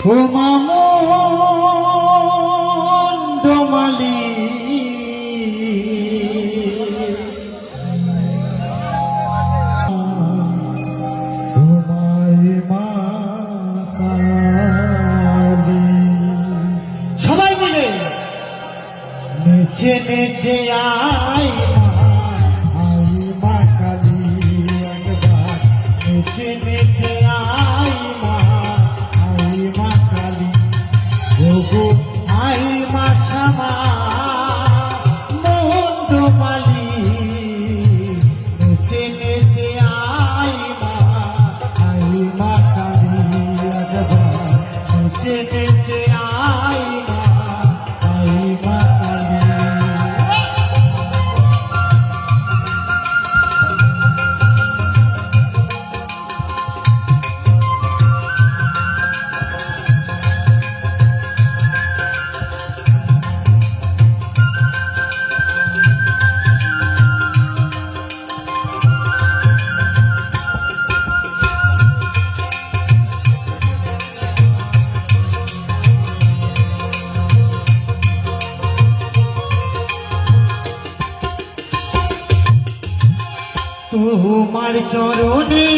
ও মামন ডোমালি সবাই মিলে নেচে নেচে আই মা কালী একবার নেচে নেচে আই মা কালী ওগো আই মা শ্যামা মন্ডমালি নেচে নেচে আই মা কালী একবার নেচে নেচে আই মা কালী। তোমার চরণে